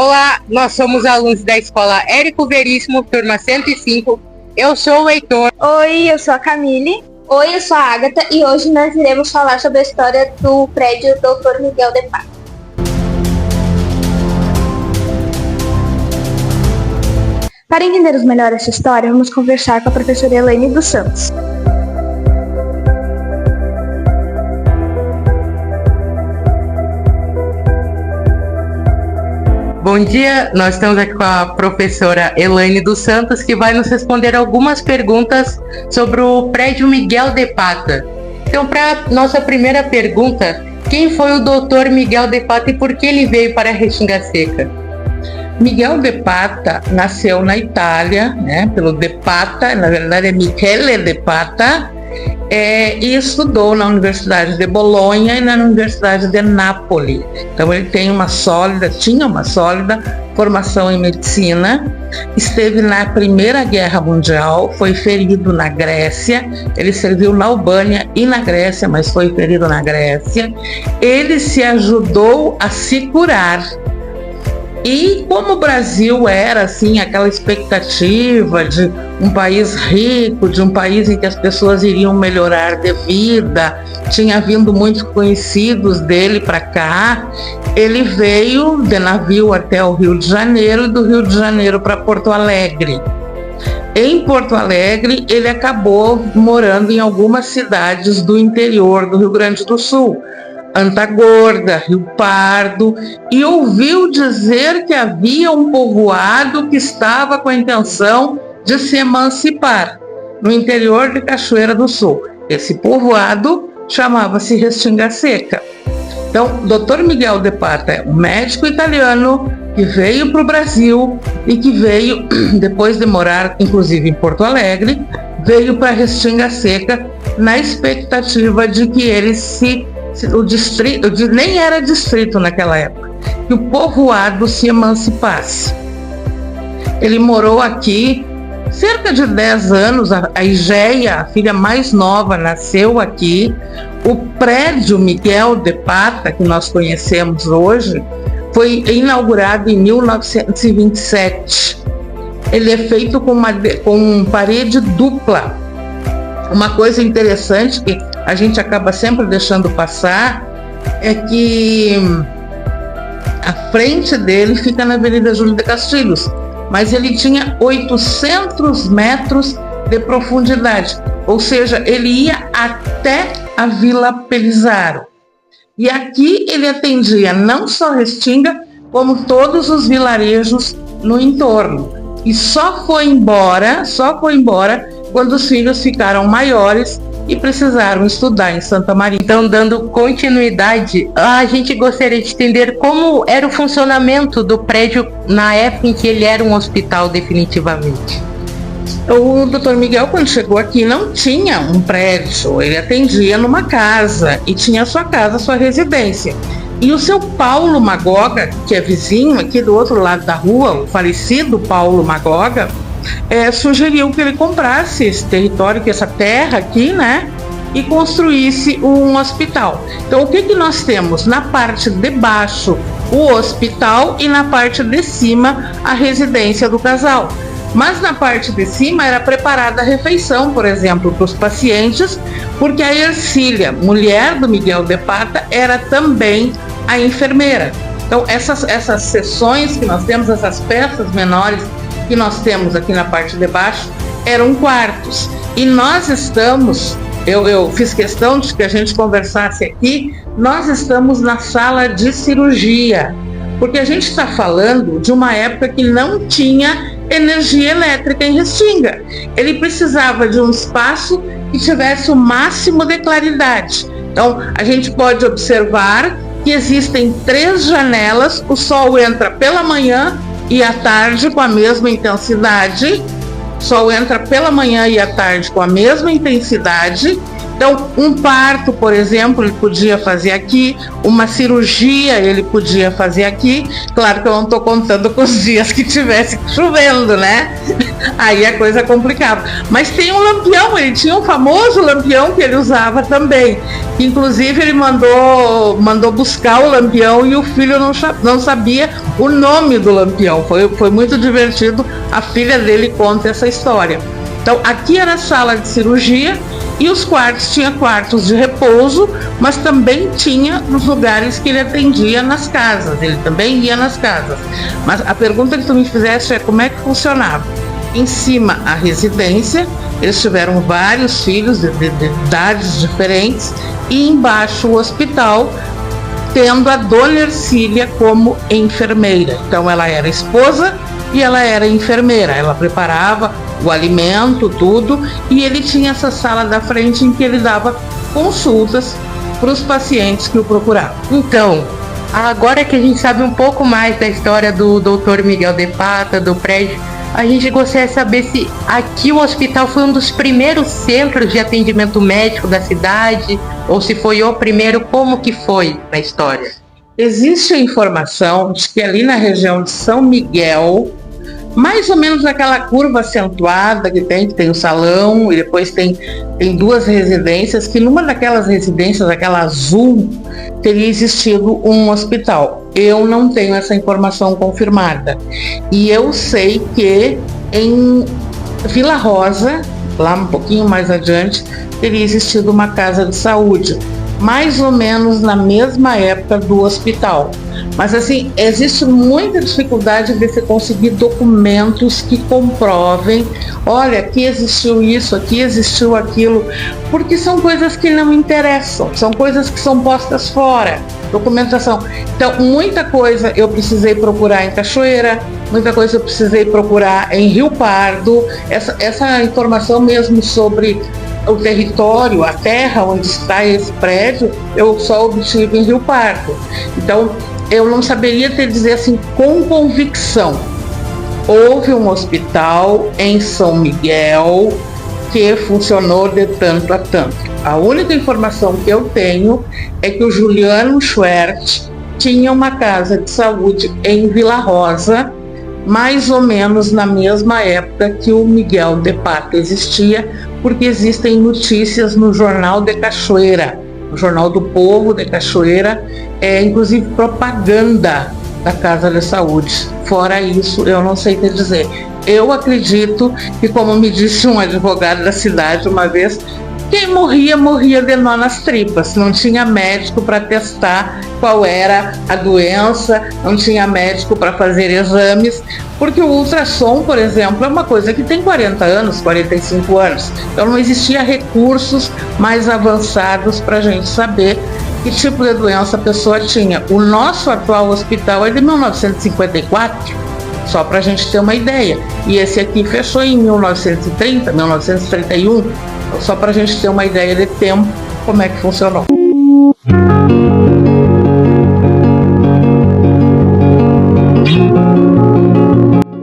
Olá, nós somos alunos da Escola Érico Veríssimo, turma 105. Eu sou o Heitor. Oi, eu sou a Camille. Oi, eu sou a Agatha e hoje nós iremos falar sobre a história do prédio Dr. Miguel de Pata. Para entendermos melhor essa história, vamos conversar com a professora Elaine dos Santos. Bom dia, nós estamos aqui com a professora Elaine dos Santos, que vai nos responder algumas perguntas sobre o prédio Miguel de Pata. Então, para nossa primeira pergunta, quem foi o Dr. Miguel de Pata e por que ele veio para Restinga Seca? Miguel de Pata nasceu na Itália, pelo de Pata, na verdade é Michele de Pata, e estudou na Universidade de Bolonha e na Universidade de Nápoles. Então ele tinha uma sólida formação em medicina, esteve na Primeira Guerra Mundial, foi ferido na Grécia, ele serviu na Albânia e na Grécia, mas foi ferido na Grécia. Ele se ajudou a se curar. E como o Brasil era assim, aquela expectativa de um país rico, de um país em que as pessoas iriam melhorar de vida, tinha vindo muitos conhecidos dele para cá, ele veio de navio até o Rio de Janeiro e do Rio de Janeiro para Porto Alegre. Em Porto Alegre, ele acabou morando em algumas cidades do interior do Rio Grande do Sul, Antagorda, Rio Pardo, e ouviu dizer que havia um povoado que estava com a intenção de se emancipar no interior de Cachoeira do Sul. Esse povoado chamava-se Restinga Seca. Então, Dr. Miguel de Pata é um médico italiano que veio para o Brasil e que veio, depois de morar inclusive em Porto Alegre, veio para Restinga Seca na expectativa de que ele o distrito, nem era distrito naquela época, que o povoado se emancipasse. Ele morou aqui cerca de 10 anos, a Igéia, a filha mais nova, nasceu aqui. O prédio Miguel de Pata, que nós conhecemos hoje, foi inaugurado em 1927. Ele é feito com parede dupla. Uma coisa interessante que a gente acaba sempre deixando passar é que a frente dele fica na Avenida Júlio de Castilhos, mas ele tinha 800 metros de profundidade, ou seja, ele ia até a Vila Pelizaro. E aqui ele atendia não só Restinga, como todos os vilarejos no entorno. E só foi embora quando os filhos ficaram maiores e precisaram estudar em Santa Maria. Então, dando continuidade, a gente gostaria de entender como era o funcionamento do prédio na época em que ele era um hospital definitivamente. O Dr. Miguel, quando chegou aqui, não tinha um prédio, ele atendia numa casa e tinha sua casa, sua residência. E o seu Paulo Magoga, que é vizinho aqui do outro lado da rua, o falecido Paulo Magoga, sugeriu que ele comprasse esse território, essa terra aqui, e construísse um hospital. Então, o que nós temos? Na parte de baixo, o hospital, e na parte de cima, a residência do casal. Mas na parte de cima era preparada a refeição, por exemplo, para os pacientes, porque a Ercília, mulher do Miguel de Pata, era também a enfermeira. Então, essas seções que nós temos, essas peças menores que nós temos aqui na parte de baixo, eram quartos. E nós estamos, eu fiz questão de que a gente conversasse aqui, nós estamos na sala de cirurgia, porque a gente está falando de uma época que não tinha energia elétrica em Restinga. Ele precisava de um espaço que tivesse o máximo de claridade. Então, a gente pode observar que existem 3 janelas, o sol entra pela manhã e à tarde com a mesma intensidade. O sol entra pela manhã e à tarde com a mesma intensidade. Então, um parto, por exemplo, ele podia fazer aqui, uma cirurgia ele podia fazer aqui. Claro que eu não estou contando com os dias que tivesse chovendo, Aí a coisa complicava. Mas tem um lampião, ele tinha um famoso lampião que ele usava também. Inclusive ele mandou buscar o lampião e o filho não sabia o nome do lampião. Foi muito divertido, a filha dele conta essa história. Então aqui era a sala de cirurgia e os quartos, tinha quartos de repouso, mas também tinha nos lugares que ele atendia nas casas, ele também ia nas casas. Mas a pergunta que tu me fizeste é como é que funcionava? Em cima a residência, eles tiveram vários filhos de idades diferentes, e embaixo o hospital, tendo a dona Ercília como enfermeira. Então ela era esposa e ela era enfermeira, ela preparava o alimento, tudo, e ele tinha essa sala da frente em que ele dava consultas para os pacientes que o procuravam. Então, agora que a gente sabe um pouco mais da história do Dr. Miguel de Pata, do prédio, a gente gostaria de saber se aqui o hospital foi um dos primeiros centros de atendimento médico da cidade, ou se foi o primeiro, como que foi na história? Existe a informação de que ali na região de São Miguel, mais ou menos naquela curva acentuada que tem o salão e depois tem duas residências, que numa daquelas residências, aquela azul, teria existido um hospital. Eu não tenho essa informação confirmada. E eu sei que em Vila Rosa, lá um pouquinho mais adiante, teria existido uma casa de saúde, mais ou menos na mesma época do hospital. Mas assim, existe muita dificuldade de se conseguir documentos que comprovem, olha, aqui existiu isso, aqui existiu aquilo, porque são coisas que não interessam, são coisas que são postas fora, documentação. Então, muita coisa eu precisei procurar em Cachoeira, muita coisa eu precisei procurar em Rio Pardo, essa informação mesmo sobre o território, a terra onde está esse prédio, eu só obtive em Rio Pardo. Então, eu não saberia te dizer assim com convicção. Houve um hospital em São Miguel que funcionou de tanto a tanto. A única informação que eu tenho é que o Juliano Schwertz tinha uma casa de saúde em Vila Rosa, mais ou menos na mesma época que o Miguel de Pata existia, porque existem notícias no Jornal de Cachoeira, no Jornal do Povo de Cachoeira, inclusive propaganda da Casa de Saúde. Fora isso, eu não sei te dizer. Eu acredito que, como me disse um advogado da cidade uma vez, quem morria de nó nas tripas. Não tinha médico para testar qual era a doença, não tinha médico para fazer exames, porque o ultrassom, por exemplo, é uma coisa que tem 40 anos, 45 anos. Então não existia recursos mais avançados para a gente saber que tipo de doença a pessoa tinha. O nosso atual hospital é de 1954, só para a gente ter uma ideia. E esse aqui fechou em 1930, 1931, só para a gente ter uma ideia de tempo, como é que funcionou.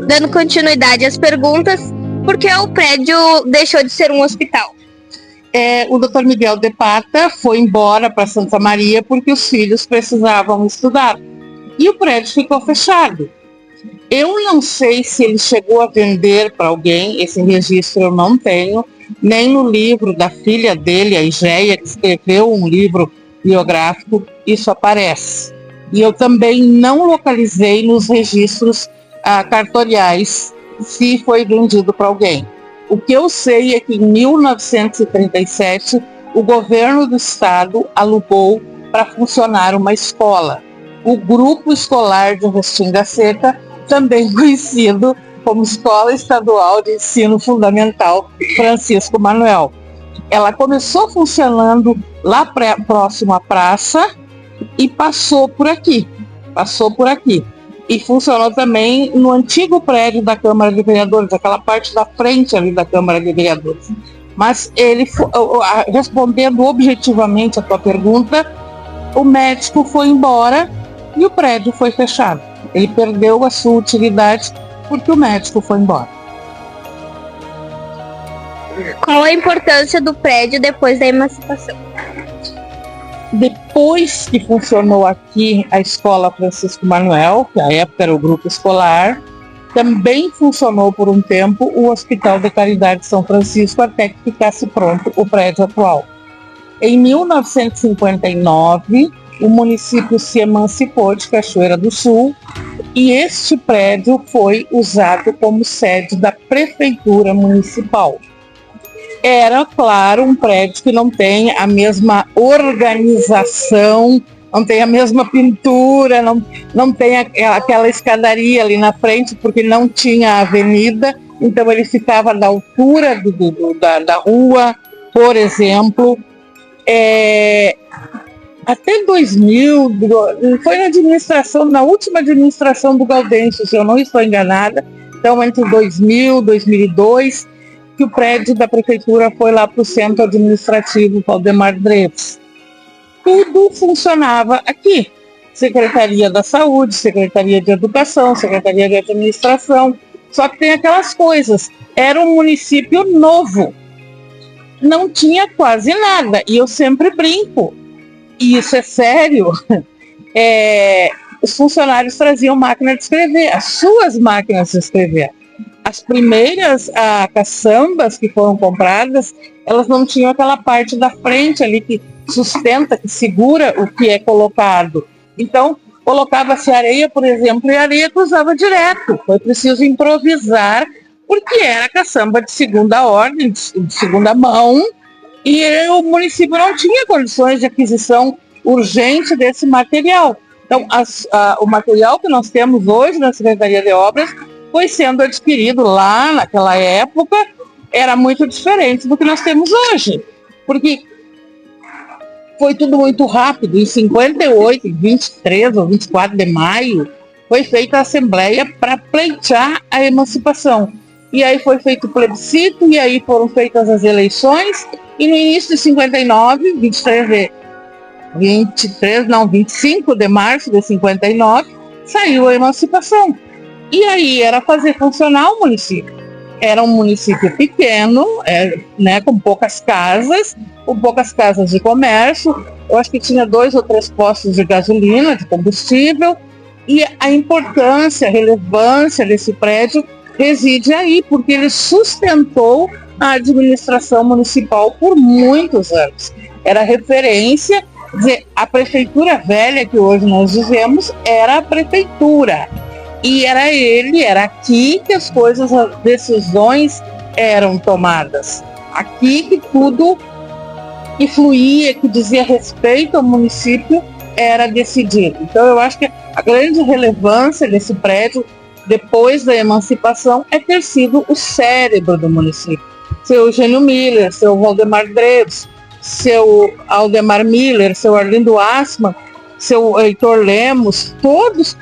Dando continuidade às perguntas, por que o prédio deixou de ser um hospital? O Dr. Miguel de Pata foi embora para Santa Maria porque os filhos precisavam estudar. E o prédio ficou fechado. Eu não sei se ele chegou a vender para alguém, esse registro eu não tenho, nem no livro da filha dele, a Igéia, que escreveu um livro biográfico, isso aparece. E eu também não localizei nos registros cartoriais se foi vendido para alguém. O que eu sei é que em 1937 o governo do estado alugou para funcionar uma escola. O Grupo Escolar de Restinga Seca, também conhecido como Escola Estadual de Ensino Fundamental Francisco Manuel. Ela começou funcionando lá próximo à praça e passou por aqui. E funcionou também no antigo prédio da Câmara de Vereadores, aquela parte da frente ali da Câmara de Vereadores. Mas ele, respondendo objetivamente a tua pergunta, o médico foi embora e o prédio foi fechado. Ele perdeu a sua utilidade porque o médico foi embora. Qual a importância do prédio depois da emancipação? Depois que funcionou aqui a Escola Francisco Manuel, que à época era o grupo escolar, Também funcionou por um tempo o Hospital de Caridade de São Francisco até que ficasse pronto o prédio atual. Em 1959, o município se emancipou de Cachoeira do Sul e este prédio foi usado como sede da Prefeitura Municipal. Era, claro, um prédio que não tem a mesma organização, não tem a mesma pintura, não tem aquela escadaria ali na frente, porque não tinha avenida, então ele ficava da altura da rua, por exemplo. Até 2000, foi na última administração do Gaudêncio, se eu não estou enganada, então entre 2000 e 2002, que o prédio da prefeitura foi lá para o centro administrativo Valdemar Dreves. Tudo funcionava aqui. Secretaria da Saúde, Secretaria de Educação, Secretaria de Administração, só que tem aquelas coisas. Era um município novo, não tinha quase nada, e eu sempre brinco, e isso é sério, os funcionários traziam máquina de escrever, as suas máquinas de escrever. As primeiras caçambas que foram compradas, elas não tinham aquela parte da frente ali que sustenta, que segura o que é colocado. Então, colocava-se areia, por exemplo, e a areia cruzava direto. Foi preciso improvisar, porque era caçamba de segunda ordem, de segunda mão, e o município não tinha condições de aquisição urgente desse material. Então, o material que nós temos hoje na Secretaria de Obras foi sendo adquirido lá naquela época, era muito diferente do que nós temos hoje, porque foi tudo muito rápido. Em 58, 23 ou 24 de maio, foi feita a Assembleia para pleitear a emancipação. E aí foi feito o plebiscito, e aí foram feitas as eleições, e no início de 59, 25 de março de 59, saiu a emancipação. E aí era fazer funcionar o município. Era um município pequeno, com poucas casas de comércio. Eu acho que tinha 2 ou 3 postos de gasolina, de combustível. E a importância, a relevância desse prédio reside aí, porque ele sustentou a administração municipal por muitos anos. Era referência, dizer, a prefeitura velha que hoje nós vivemos era a prefeitura. E era aqui que as decisões eram tomadas. Aqui que tudo que fluía, que dizia respeito ao município, era decidido. Então eu acho que a grande relevância desse prédio, depois da emancipação, é ter sido o cérebro do município. Seu Eugênio Miller, seu Valdemar Dreves, seu Aldemar Miller, seu Arlindo Assmann, seu Heitor Lemos, todos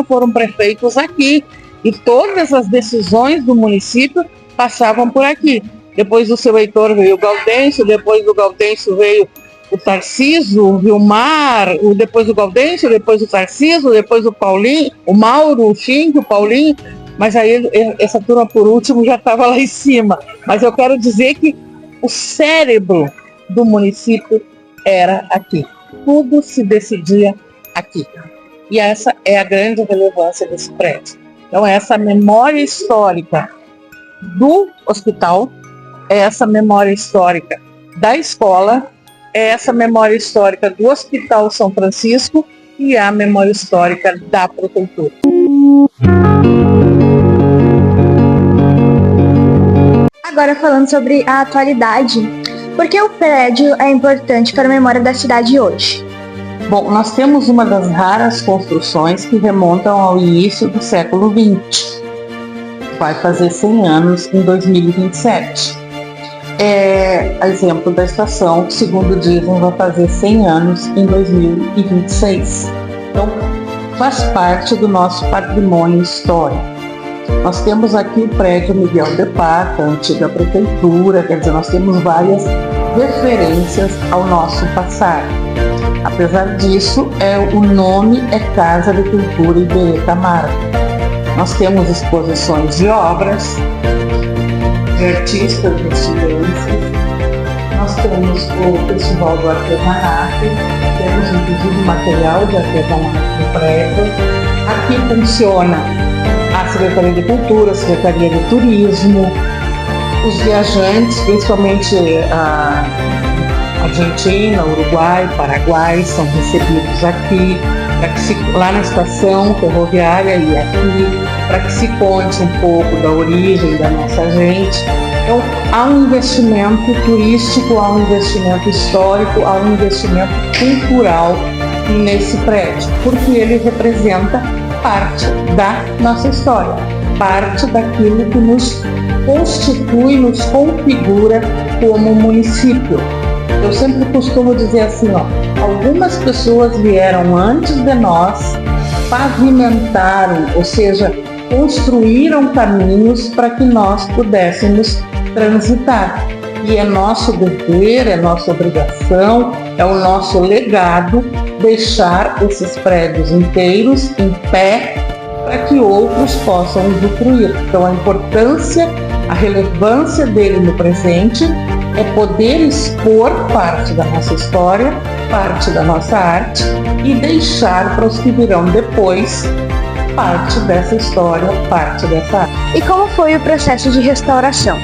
foram prefeitos aqui, e todas as decisões do município passavam por aqui. Depois do seu Heitor veio o Gaudêncio, depois do Gaudêncio veio o Tarcísio, o Vilmar, depois do Gaudêncio, depois do Tarcísio, depois o Paulinho, o Mauro, o Fink, o Paulinho, mas aí essa turma por último já estava lá em cima. Mas eu quero dizer que o cérebro do município era aqui. Tudo se decidia aqui. E essa é a grande relevância desse prédio. Então, essa memória histórica do hospital, essa memória histórica da escola, essa memória histórica do Hospital São Francisco e a memória histórica da prefeitura. Agora falando sobre a atualidade, por que o prédio é importante para a memória da cidade hoje? Bom, nós temos uma das raras construções que remontam ao início do século XX. Vai fazer 100 anos em 2027. A exemplo da estação, que segundo dizem vai fazer 100 anos em 2026. Então, faz parte do nosso patrimônio histórico. Nós temos aqui o prédio Miguel de Pata, a antiga prefeitura, quer dizer, nós temos várias referências ao nosso passado. Apesar disso, o nome é Casa de Cultura Iberê Camargo. Nós temos exposições de obras, de artistas brasileiros. Nós temos o Festival do Artesanato, temos inclusive material de artesanato no prédio. Aqui funciona a Secretaria de Cultura, a Secretaria de Turismo, os viajantes, principalmente a Argentina, Uruguai, Paraguai, são recebidos aqui, lá na estação ferroviária e aqui, para que se conte um pouco da origem da nossa gente. Então, há um investimento turístico, há um investimento histórico, há um investimento cultural nesse prédio, porque ele representa parte da nossa história, parte daquilo que nos constitui, nos configura como município. Eu sempre costumo dizer assim, algumas pessoas vieram antes de nós, pavimentaram, ou seja, construíram caminhos para que nós pudéssemos transitar. E é nosso dever, é nossa obrigação, é o nosso legado deixar esses prédios inteiros em pé para que outros possam usufruir. Então a importância, a relevância dele no presente é poder expor parte da nossa história, parte da nossa arte e deixar para os que virão depois parte dessa história, parte dessa arte. E como foi o processo de restauração?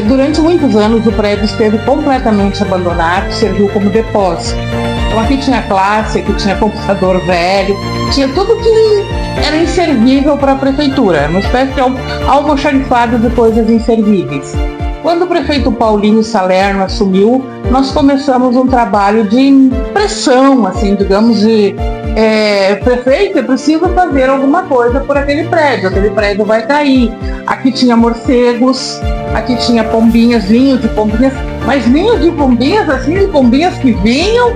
Durante muitos anos o prédio esteve completamente abandonado, serviu como depósito. Então aqui tinha classe, aqui tinha computador velho, tinha tudo que era inservível para a prefeitura, uma espécie de almoxarifado de coisas inservíveis. Quando o prefeito Paulinho Salerno assumiu, nós começamos um trabalho de pressão, assim, digamos, de prefeito, é preciso fazer alguma coisa por aquele prédio vai cair. Aqui tinha morcegos, aqui tinha pombinhas, ninhos de pombinhas, mas ninhos de pombinhas, assim, de pombinhas que vinham,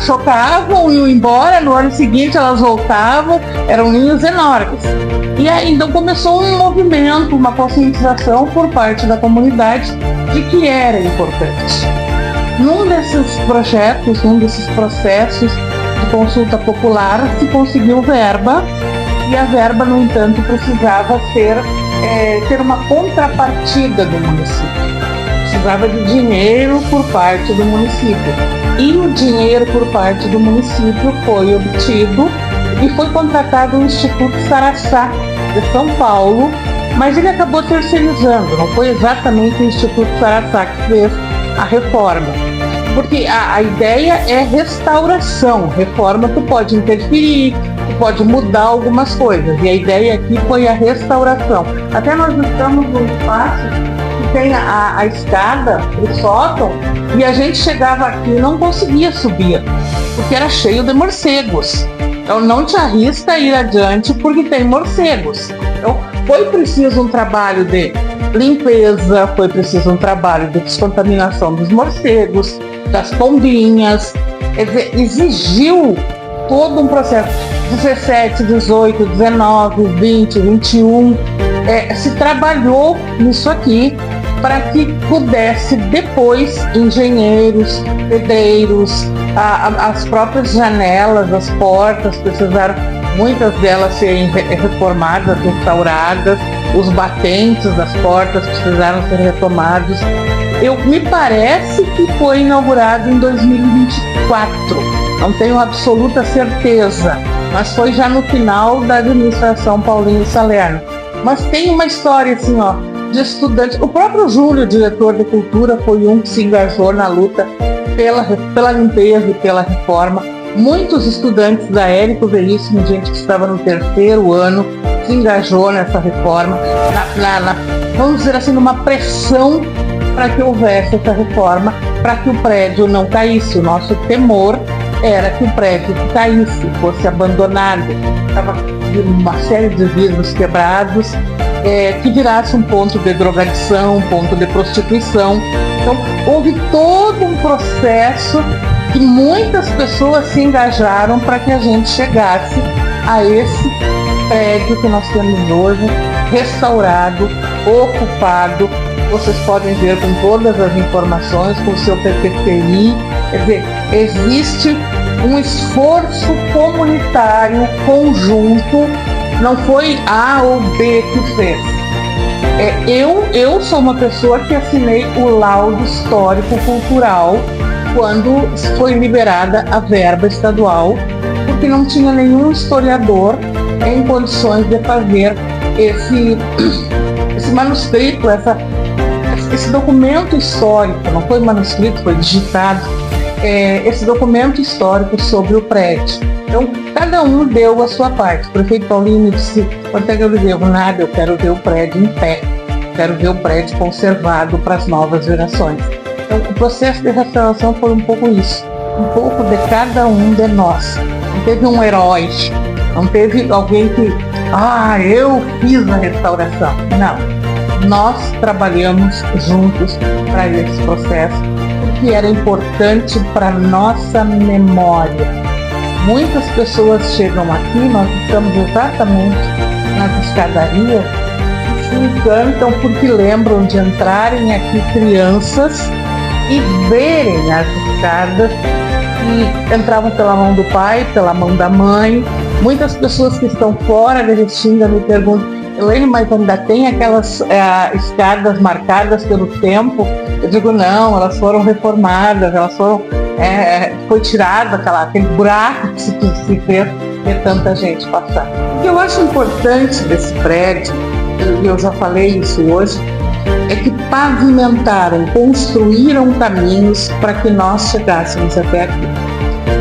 chocavam, iam embora, no ano seguinte elas voltavam, eram ninhos enormes. E aí então começou um movimento, uma conscientização por parte da comunidade de que era importante. Num desses projetos, num desses processos de consulta popular, se conseguiu verba, e a verba, no entanto, precisava ter uma contrapartida do município. Precisava de dinheiro por parte do município. E o dinheiro por parte do município foi obtido e foi contratado o Instituto Saraçá de São Paulo, mas ele acabou terceirizando, não foi exatamente o Instituto Saraçá que fez a reforma. Porque a ideia é restauração, reforma tu pode interferir, tu pode mudar algumas coisas, e a ideia aqui foi a restauração. Até nós estamos num espaço que tem a escada, o sótão, e a gente chegava aqui e não conseguia subir, porque era cheio de morcegos. Então não te arrisca a ir adiante porque tem morcegos. Então foi preciso um trabalho de limpeza, foi preciso um trabalho de descontaminação dos morcegos, das pombinhas, quer dizer, exigiu todo um processo. 17, 18, 19, 20, 21, se trabalhou nisso aqui para que pudesse depois engenheiros, pedreiros, as próprias janelas, as portas precisaram, muitas delas serem reformadas, restauradas, os batentes das portas precisaram ser retomados. Me parece que foi inaugurado em 2024, não tenho absoluta certeza, mas foi já no final da administração Paulinho Salerno. Mas tem uma história assim, de estudantes. O próprio Júlio, diretor de cultura, foi um que se engajou na luta pela limpeza e pela reforma. Muitos estudantes da Érico Veríssimo, gente que estava no terceiro ano, se engajou nessa reforma, vamos dizer assim, numa pressão para que houvesse essa reforma, para que o prédio não caísse. O nosso temor era que o prédio caísse, fosse abandonado, estava uma série de vidros quebrados, que virasse um ponto de drogadição, um ponto de prostituição. Então houve todo um processo que muitas pessoas se engajaram para que a gente chegasse a esse prédio que nós temos hoje, restaurado, ocupado. Vocês podem ver com todas as informações, com o seu PPTI. Quer dizer, existe um esforço comunitário conjunto, não foi A ou B que fez. Eu sou uma pessoa que assinei o laudo histórico-cultural quando foi liberada a verba estadual, porque não tinha nenhum historiador em condições de fazer esse manuscrito, esse documento histórico, não foi manuscrito, foi digitado, esse documento histórico sobre o prédio. Então, cada um deu a sua parte. O prefeito Paulinho disse: quanto é que eu não devo nada, eu quero ver o prédio em pé, quero ver o prédio conservado para as novas gerações. Então, o processo de restauração foi um pouco isso, um pouco de cada um de nós. Não teve um herói, não teve alguém que, eu fiz a restauração. Não, nós trabalhamos juntos para esse processo, porque era importante para nossa memória. Muitas pessoas chegam aqui, nós estamos exatamente nas escadarias, se encantam porque lembram de entrarem aqui crianças e verem as escadas, e entravam pela mão do pai, pela mão da mãe. Muitas pessoas que estão fora de Restinga me perguntam: Elaine, mas ainda tem aquelas escadas marcadas pelo tempo? Eu digo: não, elas foram reformadas, elas foram, foi tirado aquele buraco que se fez de tanta gente passar. O que eu acho importante desse prédio, e eu já falei isso hoje, é que pavimentaram, construíram caminhos para que nós chegássemos até aqui.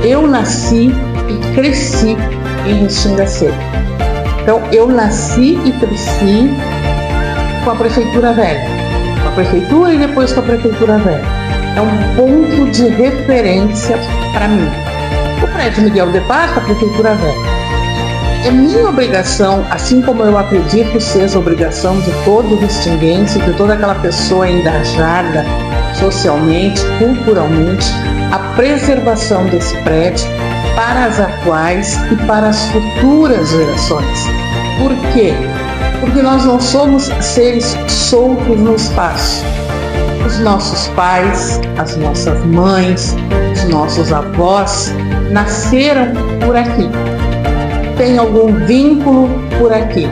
Eu nasci e cresci em Restinga Seca. Então, eu nasci e cresci com a Prefeitura Velha. Com a Prefeitura e depois com a Prefeitura Velha. É um ponto de referência para mim. O prédio Miguel de Pata, a Prefeitura Velha. É minha obrigação, assim como eu acredito seja a obrigação de todo restinguense, de toda aquela pessoa engajada socialmente, culturalmente, a preservação desse prédio para as atuais e para as futuras gerações. Por quê? Porque nós não somos seres soltos no espaço. Os nossos pais, as nossas mães, os nossos avós nasceram por aqui. Tem algum vínculo por aqui.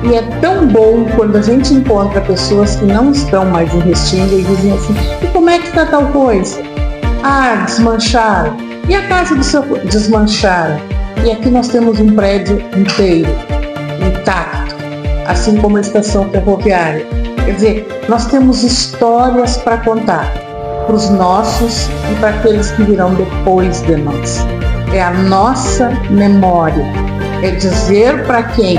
E é tão bom quando a gente encontra pessoas que não estão mais em Restinga e dizem assim: e como é que está tal coisa? Desmancharam. E a casa do seu desmancharam. E aqui nós temos um prédio inteiro, intacto, assim como a estação ferroviária. Quer dizer, nós temos histórias para contar para os nossos e para aqueles que virão depois de nós. É a nossa memória. É dizer para quem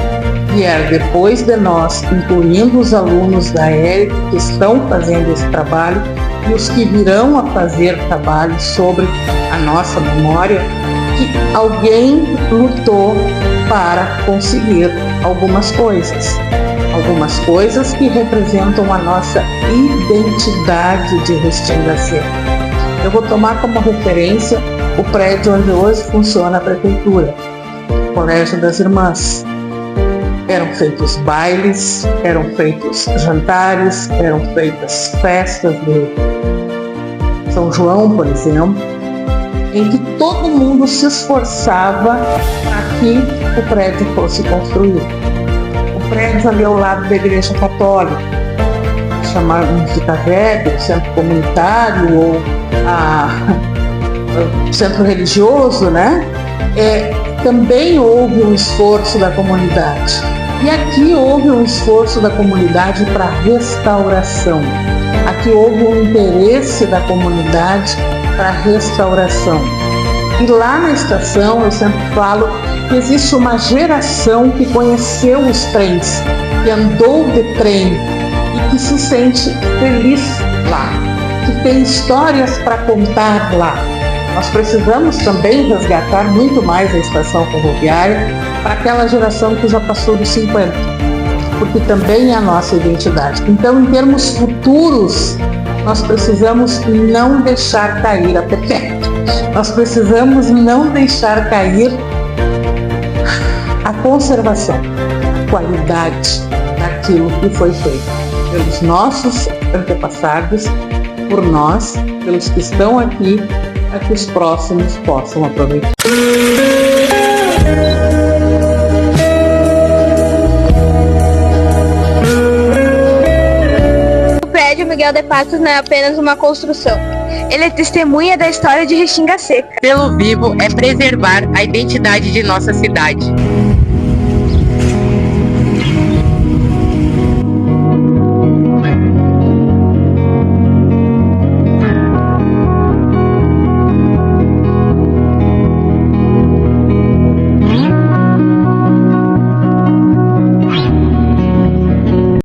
vier depois de nós, incluindo os alunos da ERIC que estão fazendo esse trabalho e os que virão a fazer trabalho sobre a nossa memória, que alguém lutou para conseguir algumas coisas que representam a nossa identidade de Restinga Seca. Eu vou tomar como referência o prédio onde hoje funciona a Prefeitura, o Colégio das Irmãs. Eram feitos bailes, eram feitos jantares, eram feitas festas de São João, por exemplo, em que todo mundo se esforçava para que o prédio fosse construído. O prédio ali ao lado da Igreja Católica, chamamos de CAVEB, Centro Comunitário ou Centro Religioso, né? Também houve um esforço da comunidade. E aqui houve um esforço da comunidade para restauração. Aqui houve um interesse da comunidade para restauração. E lá na estação, eu sempre falo que existe uma geração que conheceu os trens, que andou de trem e que se sente feliz lá, que tem histórias para contar lá. Nós precisamos também resgatar muito mais a estação ferroviária para aquela geração que já passou dos 50, porque também é a nossa identidade. Então, em termos futuros, nós precisamos não deixar cair a peteca. Nós precisamos não deixar cair a conservação, a qualidade daquilo que foi feito pelos nossos antepassados, por nós, pelos que estão aqui, para que os próximos possam aproveitar. O prédio Miguel de Pata não é apenas uma construção. Ele é testemunha da história de Restinga Seca. Pelo Vivo é preservar a identidade de nossa cidade.